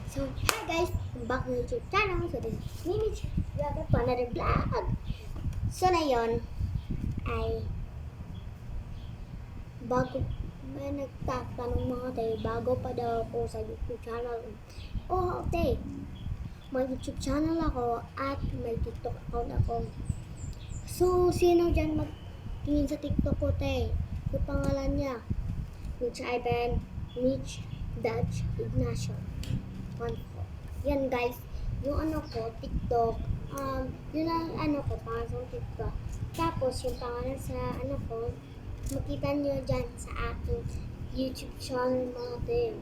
So, hi guys! Welcome back to the YouTube channel. So, this is Mimi. We are back to another vlog. So, na yun, ay bago may nagtatanong mga tayo, bago pa daw ako sa YouTube channel. Oh, okay. May YouTube channel ako at may TikTok account ako. So, sino dyan magtingin sa TikTok ko, te? Yung pangalan niya, Mitch Ivan, Mitch Dutch Ignacio. Yan guys, yung ano ko, TikTok, yun ang ano ko, pangalan sa TikTok. Tapos yung pangalan sa ano ko, makita nyo dyan sa aking YouTube channel mga din.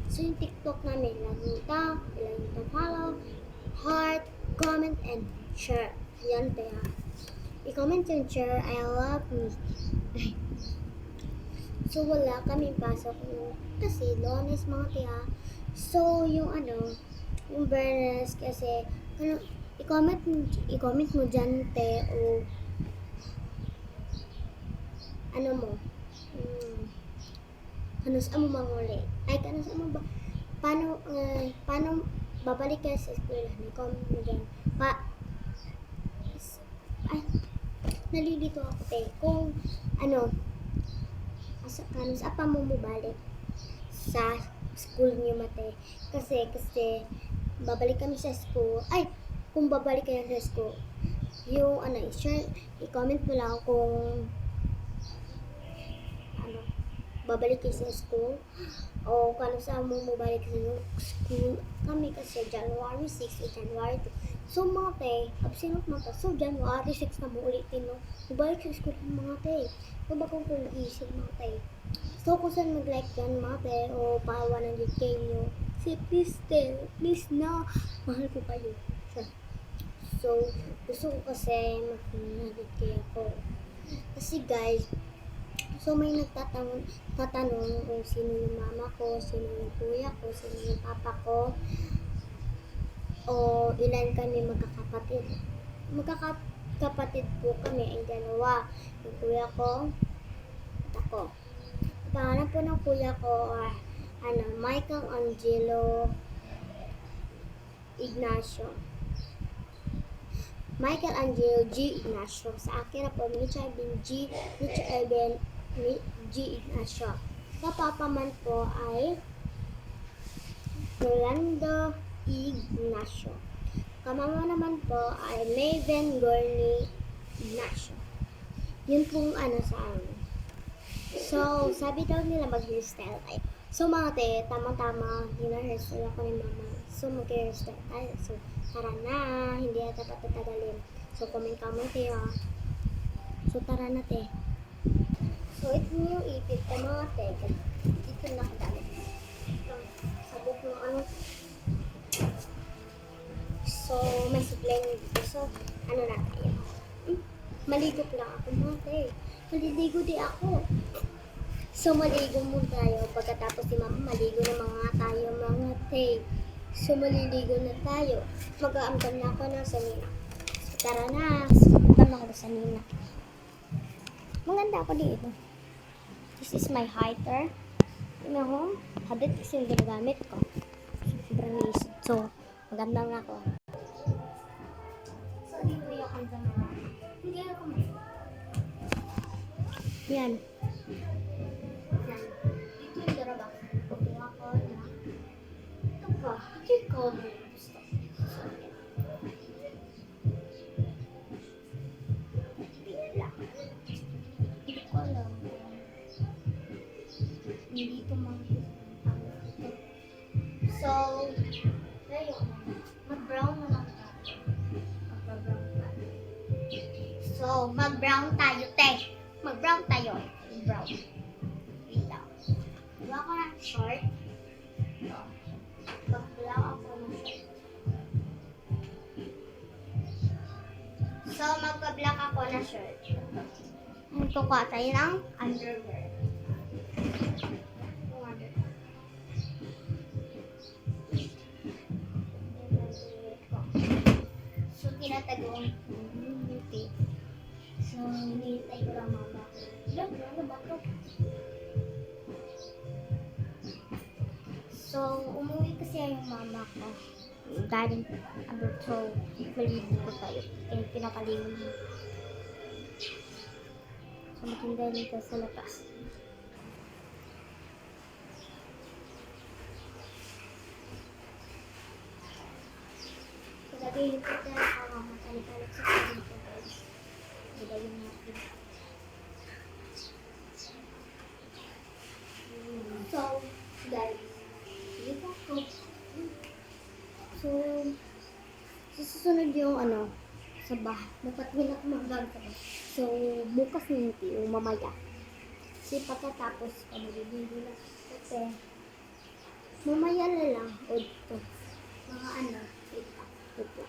So yung TikTok namin, ilan yung follow, heart, comment, and share. Yan kaya. I-comment yung share, I love me. So wala kaming pasok kasi Lones mga tiya. So yung ano, yung Bernes kasi ano, i-comment mo dyan te o ano mo ano sa mo manguli ay ano sa mo ba paano babalik ka sa eskwela i-comment mo dyan ay nalilito ako te kung ano sa pa mo balik sa school niyo mate kasi babalik kami sa school. Ay, kung babalik kayo sa school, yung ano, share, i-comment mo lang kung ano, babalik kayo sa school o kung ano sa mo balik sa school. Kami kasi January 6 o January 2. So mga te, absent mo to. So January 6 na mo ulitin no. Balik sa school mga te. So ba kung isip mga te. So kung saan mag-like yan mga te o pahawa ng DK nyo. Si please te, please na. Mahal ko kayo. So, gusto ko kasi mag-edit kaya ako. Kasi guys, so may tatanong kung sino yung mama ko, sino yung kuya ko, sino yung papa ko, o ilan kami magkakapatid. Magkakapatid po kami ay dalawa. Yung kuya ko at ako. Pangalan po ng kuya ko ay Michael Angelo Ignacio. Michael Angelo G. Ignacio. Sa akin na po, Mitch Ivan G. Ignacio. Sa papa man po ay Rolando Ignacio. Kamama naman po ay Maven Gorny Ignacio. Yun pong ano sa amin. So, sabi daw nila mag-hairstyle tayo. So, mga te, tama-tama, hina-hairstyle ako ni mama. So, mag-hairstyle tayo. So, tara na, hindi ata patatagalin. So, comment kayo. So, tara na te. So, ito yung ipit ko mga te. Ito na kadali. Sabot mo ano. So, may supply dito. So, ano na tayo. Maligo lang ako mga te. Maliligo di ako. So, maligo muna tayo. Pagkatapos si mama, maligo na mga tayo mga te. So, maliligo na tayo. Mag-aamtan na ako ng sanina. So, tara na. Amtan ako sa sanina. Maganda ako dito. This is my highter. Tingnan mo. Habit kasi yung ginagamit ko. Sobrang isip. So, maganda nga ako. So, dito yung kanta na. Hindi ako yan. Dito yung daraba. Kukuha ko na. Ito pa. Ito ko. Gusto. Bila. Hindi ko alam. Hindi ito So, ngayon, mag-brown na lang tayo. Mag-brown tayo. So, mag-brown tayo, te. Mag-brown tayo. Brown. Wait lang. Gawa ko ng short. Mag-brown ako ng short. So, mag-black ako ng shirt. Magkukuha tayo ng underwear. So, tinatagong beauty. So, hinihintay ko lang mama. Ano ba ito? So, umuwi kasi yung mama ko. Galing abroad. So, maligo ko tayo. Kaya pinapaligo mo. So, matanda rin tayo sa labas. So, lagay yung pita na makakalik-alik sa kalit ko guys. Lagay natin. So, guys, dito ako. So, susunod yung sa bahay. Dapat ako mag-vlog sa bahay. So, bukas na yung mamaya. Kasi pagkatapos ko magbibigo na. Kasi, mamaya na lang. O ito. Mga ito.